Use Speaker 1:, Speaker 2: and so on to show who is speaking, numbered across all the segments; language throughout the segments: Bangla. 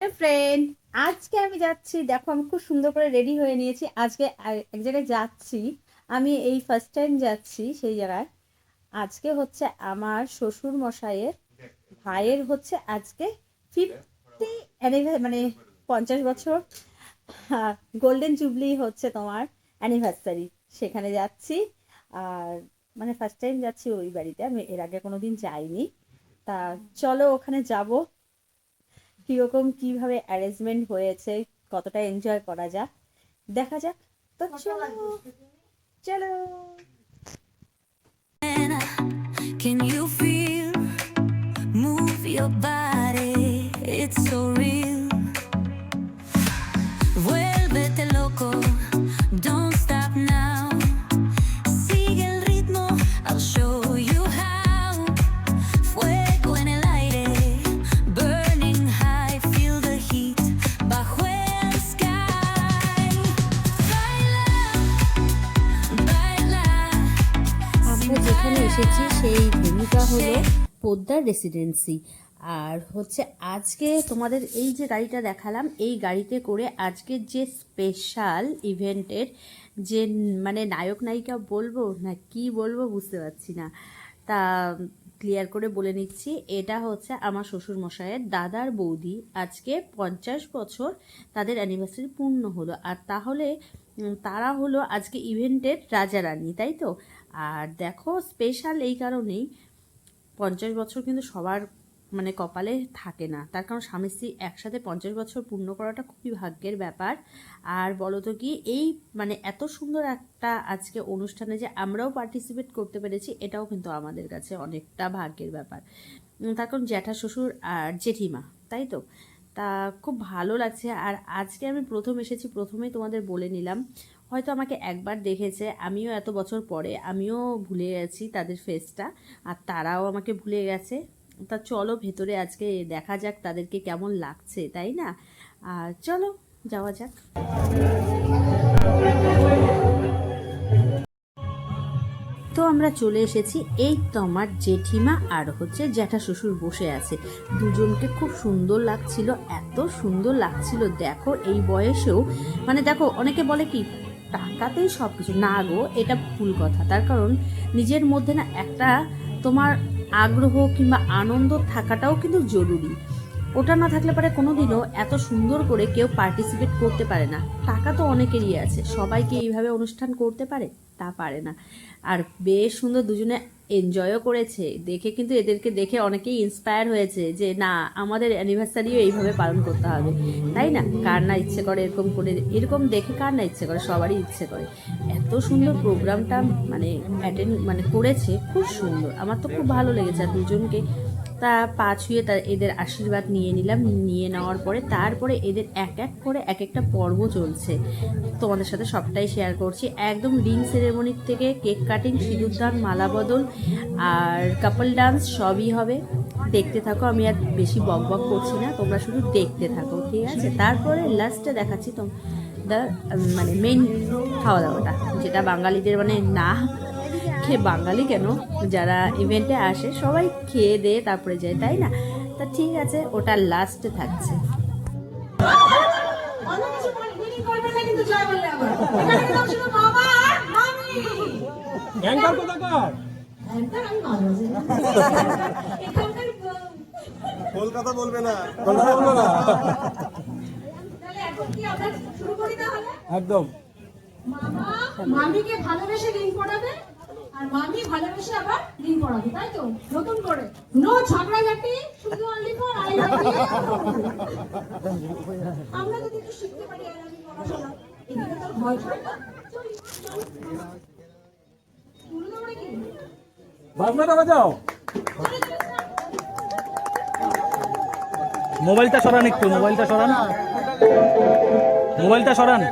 Speaker 1: ফ্রেন্ড, আজকে আমি যাচ্ছি। দেখো, আমি খুব সুন্দর করে রেডি হয়ে নিয়েছি। আজকে এক জায়গায় যাচ্ছি। আমি এই ফার্স্ট টাইম যাচ্ছি সেই জায়গায়। আজকে হচ্ছে আমার শ্বশুর মশাইয়ের ভাইয়ের হচ্ছে আজকে 50 মানে 50 বছর গোল্ডেন জুবলি হচ্ছে তোমার অ্যানিভার্সারি। সেখানে যাচ্ছি। আর মানে ফার্স্ট টাইম যাচ্ছি ওই বাড়িতে, আমি এর আগে কোনোদিন যাইনি। তা চলো ওখানে যাব, কিরকম কিভাবে অ্যারেঞ্জমেন্ট হয়েছে, কতটা এনজয় করা যাক, দেখা যাক। তো চলো চলো।
Speaker 2: Can you feel? Move your body, it's so real. Vuélvete loco, don't stop now. Sigue el ritmo, I'll show you how. Fuego en el aire, burning high, feel the heat bajo el sky. Baila, baila.
Speaker 1: আমরা যেখানে এসেছি সেই ভেন্যুটা হলো পোদ্দার রেসিডেন্সি। আর হচ্ছে আজকে তোমাদের এই যে গাড়িটা দেখালাম, এই গাড়িতে করে আজকের যে স্পেশাল ইভেন্টের যে মানে নায়ক নায়িকা বলবো না কি বলবো বুঝতে পারছি না। তা ক্লিয়ার করে বলে নিচ্ছি, এটা হচ্ছে আমার শ্বশুর মশাইয়ের দাদার বৌদি। আজকে 50 বছর তাদের অ্যানিভার্সারি পূর্ণ হলো। আর তাহলে তারা হলো আজকে ইভেন্টের রাজা রানী, তাই তো? আর দেখো, স্পেশাল এই কারণেই, 50 বছর কিন্তু সবার মানে কপালে থাকে না। তার কারণ স্বামী স্ত্রী একসাথে 50 বছর পূর্ণ করাটা খুবই ভাগ্যের ব্যাপার। আর বলো তো কি, এই মানে এত সুন্দর একটা আজকে অনুষ্ঠানে যে আমরাও পার্টিসিপেট করতে পেরেছি, এটাও কিন্তু আমাদের কাছে অনেকটা ভাগ্যের ব্যাপার। তার কারণ জ্যাঠা শ্বশুর আর জেঠিমা, তাই তো? তা খুব ভালো লাগছে। আর আজকে আমি প্রথম এসেছি, প্রথমেই তোমাদের বলে নিলাম, হয়তো আমাকে একবার দেখেছে, আমিও এত বছর পরে আমিও ভুলে গেছি তাদের ফেসটা, আর তারাও আমাকে ভুলে গেছে। তা চলো ভেতরে আজকে দেখা যাক তাদেরকে কেমন লাগছে, তাই না? আর চলো যাওয়া যাক। তো আমরা চলে এসেছি। এই তো আমার জেঠিমা আর হচ্ছে জ্যাঠা শ্বশুর বসে আছে। দুজনকে খুব সুন্দর লাগছিল, এত সুন্দর লাগছিল। দেখো এই বয়সেও মানে দেখো, অনেকে বলে কি টাকাতেই সব কিছু, না গো, এটা ভুল কথা। তার কারণ নিজের মধ্যে না একটা তোমার আগ্রহ কিংবা আনন্দ থাকাটাও কিন্তু জরুরি। ওটা না থাকলে পরে কোনোদিনও এত সুন্দর করে কেউ পার্টিসিপেট করতে পারে না। টাকা তো অনেকেরই আছে, সবাইকে এইভাবে অনুষ্ঠান করতে পারে তা পারে না। আর বেশ সুন্দর দুজনে এনজয়ও করেছে। দেখে কিন্তু এদেরকে দেখে অনেকেই ইন্সপায়ার হয়েছে যে না, আমাদের অ্যানিভার্সারিও এইভাবে পালন করতে হবে, তাই না? কার না ইচ্ছে করে এরকম করে, এরকম দেখে কার না ইচ্ছে করে, সবারই ইচ্ছে করে। এত সুন্দর প্রোগ্রামটা মানে অ্যাটেন্ড মানে করেছে, খুব সুন্দর। আমার তো খুব ভালো লেগেছে। আর দুজনকে তা পা ছুঁয়ে এদের আশীর্বাদ নিয়ে নিলাম। নিয়ে নেওয়ার পরে তারপরে এদের এক এক করে এক একটা পর্ব চলছে, তোমাদের সাথে সবটাই শেয়ার করছি। একদম রিং সেরেমনির থেকে কেক কাটিং, সিঁদুরদান, মালা বদল আর কাপল ডান্স সবই হবে। দেখতে থাকো, আমি আর বেশি বক বক করছি না, তোমরা শুধু দেখতে থাকো, ঠিক আছে? তারপরে লাস্টে দেখাচ্ছি মানে মেইন খাওয়া দাওয়াটা, যেটা বাঙালিদের মানে না খেয়ে, বাঙালি কেন, যারা ইভেন্টে আসে সবাই খেয়ে দিয়ে তারপরে যায়, তাই না? তা ঠিক আছে, ওটা লাস্টে থাকছে।
Speaker 3: কলকাতা বলবে না, কলকাতা বলবে না, একদম।
Speaker 4: মামিকে ভালোবেসে রিং পড়াবে আর মামি ভালোবেসে আবার রিং পড়াবে, তাই তো? নতুন করে নো ঝগড়াঝাটি, শুধু only for I love you. আমরা যদি একটু শিখতে পারি আই লাভ ইউ পড়াশোনা, এদিকে তো ভয় পায় না। শুরু করে কি
Speaker 3: বাজনাটা বাজাও। মোবাইলটা সরান, একটু মোবাইলটা সরান, মোবাইলটা সরান।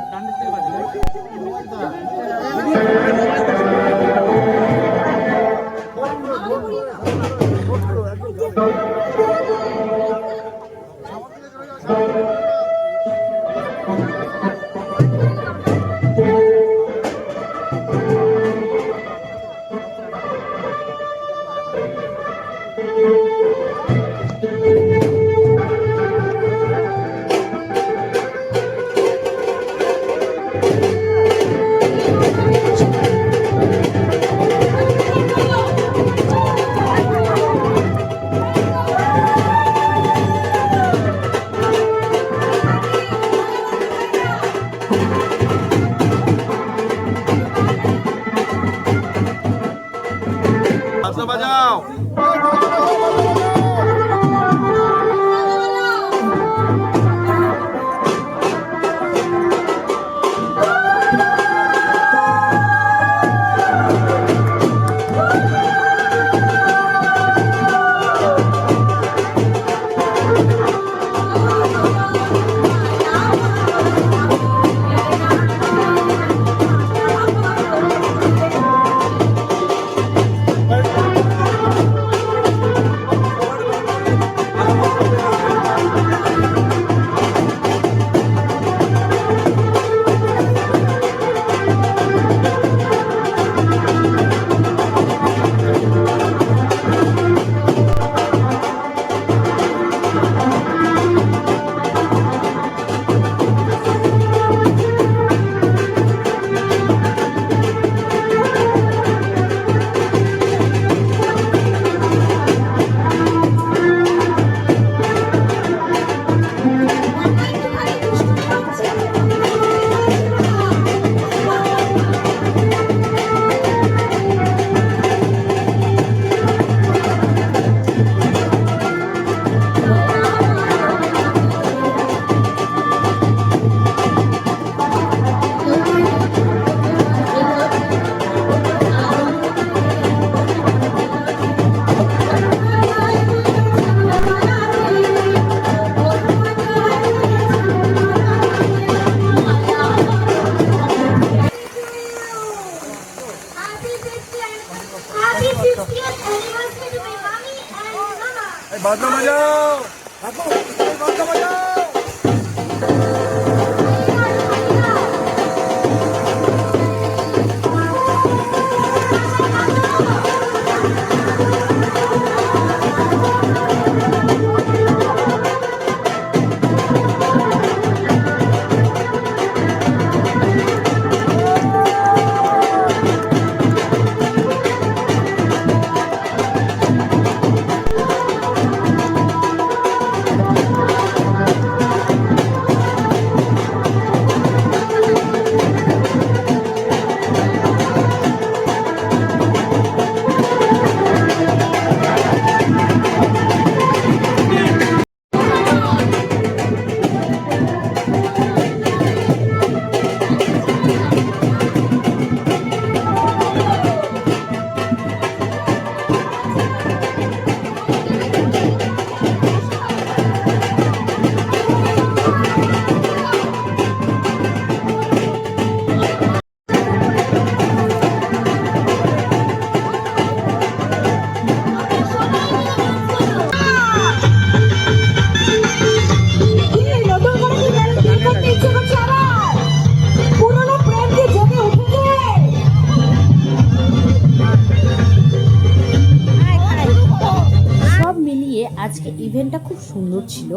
Speaker 1: সুন্দর ছিল।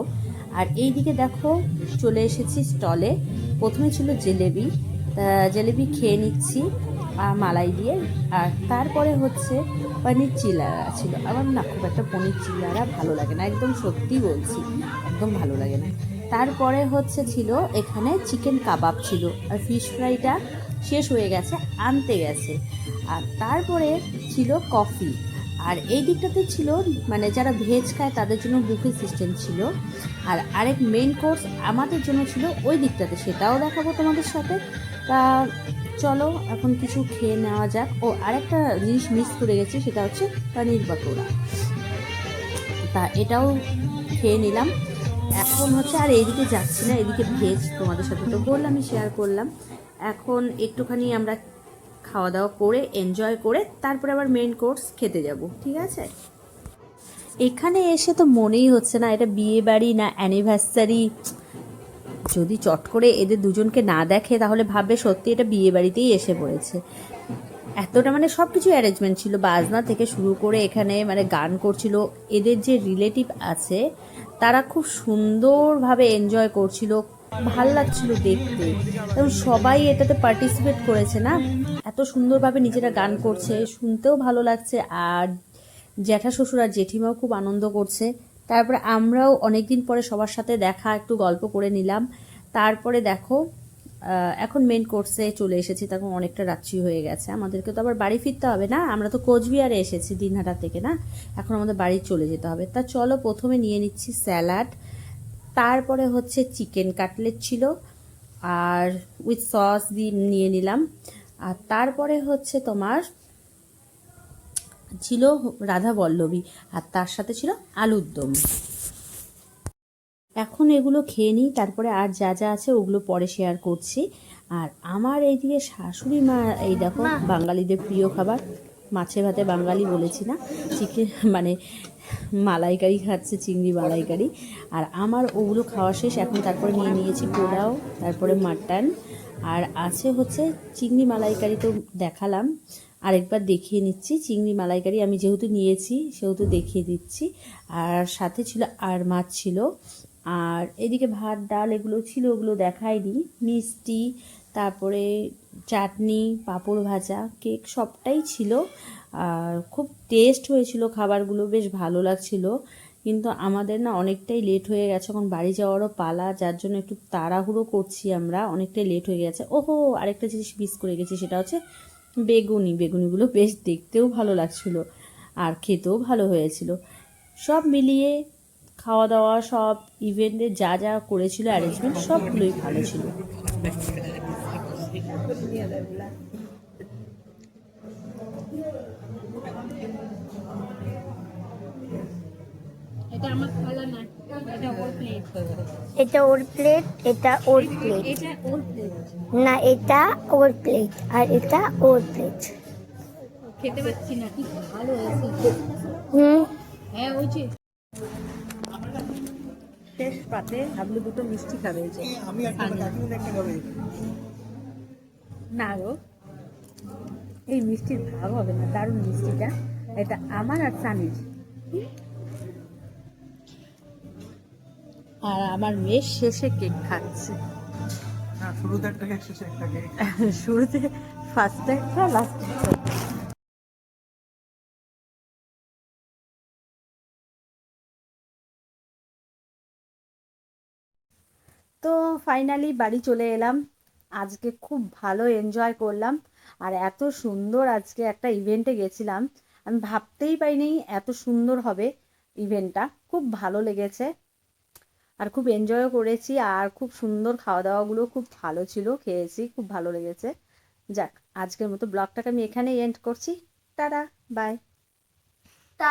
Speaker 1: আর এইদিকে দেখো চলে এসেছি স্টলে। প্রথমে ছিল জিলেবি, জিলেবি খেয়ে নিচ্ছি আর মালাই দিয়ে। আর তারপরে হচ্ছে পনির চিলারা ছিল। আমার না খুব একটা পনির চিলারা ভালো লাগে না, একদম সত্যি বলছি, একদম ভালো লাগে না। তারপরে হচ্ছে ছিল এখানে চিকেন কাবাব ছিল, আর ফিশ ফ্রাইটা শেষ হয়ে গেছে, আনতে গেছে। আর তারপরে ছিল কফি। আর এই দিকটাতে ছিল মানে যারা ভেজ খায় তাদের জন্য বুফে সিস্টেম ছিল। আর আরেক মেইন কোর্স আমাদের জন্য ছিল ওই দিকটাতে, সেটাও দেখাবো তোমাদের সাথে। তা চলো এখন কিছু খেয়ে নেওয়া যাক। ও আরেকটা জিনিস মিস করে গেছি, সেটা হচ্ছে পনির পাকোড়া। তা এটাও খেয়ে নিলাম। এখন হচ্ছে আর এইদিকে যাচ্ছি না, এদিকে ভেজ তোমাদের সাথে তো বললামই, শেয়ার করলাম। এখন একটুখানি আমরা খাওয়া দাওয়া করে এনজয় করে তারপরে আবার মেইন কোর্স খেতে যাব, ঠিক আছে? এখানে এসে তো মনেই হচ্ছে না এটা বিয়ে বাড়ি না অ্যানিভার্সারি। যদি চট করে এদের দুজনকে না দেখে তাহলে ভাববে সত্যি এটা বিয়ে বাড়িতেই এসে পড়েছে। এতটা মানে সব কিছু অ্যারেঞ্জমেন্ট ছিল, বাজনা থেকে শুরু করে এখানে মানে গান করছিল। এদের যে রিলেটিভ আছে তারা খুব সুন্দরভাবে এনজয় করছিল, ভাল লাগছিল দেখতে। এবং সবাই এটাতে পার্টিসিপেট করেছে না, এত সুন্দরভাবে নিজেরা গান করছে, শুনতেও ভালো লাগছে। আর জ্যাঠা শ্বশুর আর জেঠিমাও খুব আনন্দ করছে। তারপরে আমরাও অনেকদিন পরে সবার সাথে দেখা, একটু গল্প করে নিলাম। তারপরে দেখো এখন মেন কোর্সে চলে এসেছি, তখন অনেকটা রাত্রি হয়ে গেছে। আমাদেরকে তো আবার বাড়ি ফিরতে হবে না, আমরা তো কোচবিহারে এসেছি দিনহাটা থেকে না, এখন আমাদের বাড়ি চলে যেতে হবে। তা চলো প্রথমে নিয়ে নিচ্ছি স্যালাড, তারপরে হচ্ছে চিকেন কাটলেট ছিল আর উইথ সস দিয়ে নিয়ে নিলাম। আর তারপরে হচ্ছে তোমার ছিল রাধা বল্লভী, আর তার সাথে ছিল আলুর দম। এখন এগুলো খেয়ে নিই, তারপরে আর যা যা আছে ওগুলো পরে শেয়ার করছি। আর আমার এইদিকে শাশুড়ি মা, এই দেখো বাঙালিদের প্রিয় খাবার মাছে ভাতে বাঙালি বলেছি না, চিকেন মানে মালাইকারি খাচ্ছে, চিংড়ি মালাইকারি। আর আমার ওগুলো খাওয়া শেষ, এখন তারপরে নিয়ে নিয়েছি পোলাও, তারপরে মাটন, আর আছে হচ্ছে চিংড়ি মালাইকারি। তো দেখালাম, আরেকবার দেখিয়ে নিচ্ছি। চিংড়ি মালাইকারি আমি যেহেতু নিয়েছি সেহেতু দেখিয়ে দিচ্ছি। আর সাথে ছিল আর মাছ ছিল। আর এদিকে ভাত ডাল এগুলো ছিল, ওগুলো দেখাইনি। মিষ্টি, তারপরে চাটনি, পাঁপড় ভাজা, কেক সবটাই ছিল। আর খুব টেস্ট হয়েছিল খাবারগুলো, বেশ ভালো লাগছিল। কিন্তু আমাদের না অনেকটাই লেট হয়ে গেছে, এখন বাড়ি যাওয়ারও পালা, যার জন্য একটু তাড়াহুড়ো করছি আমরা, অনেকটাই লেট হয়ে গেছে। ওহো আরেকটা জিনিস মিস করে গেছি, সেটা হচ্ছে বেগুনিগুলো বেশ দেখতেও ভালো লাগছিল আর খেতেও ভালো হয়েছিল। সব মিলিয়ে খাওয়া দাওয়া সব ইভেন্টে যা যা করেছিল অ্যারেঞ্জমেন্ট সবগুলোই ভালো ছিল।
Speaker 4: এটা আমার থালা না, এটা ওর প্লেট।
Speaker 5: এটা ওর প্লেট, এটা ওর প্লেট।
Speaker 4: এটা ওর প্লেট।
Speaker 5: না, এটা ওর প্লেট আর এটা ওর প্লেট।
Speaker 4: খেতে পাচ্ছি না, কি ভালো হয়েছে।
Speaker 5: হুম।
Speaker 4: হ্যাঁ ওই যে
Speaker 1: শেষ পাতে আপনি দুটো মিষ্টি খাবে, যে
Speaker 3: আমি একটা কাকিমুনি একটা খাবে।
Speaker 1: না গো, এই মিষ্টির ভাগ হবে না, দারুণ মিষ্টিটা। এটা আমার আর সানির। আর আমার মেয়ে শেষে কেক খাচ্ছে।
Speaker 3: না, শুরুতে একটা কেক, শেষে একটা কেক।
Speaker 1: শুরুতে ফার্স্টে একটা, লাস্টে একটা। তো ফাইনালি বাড়ি চলে এলাম। আজকে খুব ভালো এনজয় করলাম। আর এত সুন্দর আজকে একটা ইভেন্টে গেছিলাম, আমি ভাবতেই পারিনি এত সুন্দর হবে ইভেন্টটা। খুব ভালো লেগেছে আর খুব এনজয়ও করেছি। আর খুব সুন্দর খাওয়া দাওয়াগুলো খুব ভালো ছিল, খেয়েছি, খুব ভালো লেগেছে। যাক, আজকের মতো ব্লগটাকে আমি এখানেই এন্ড করছি। Tata, by.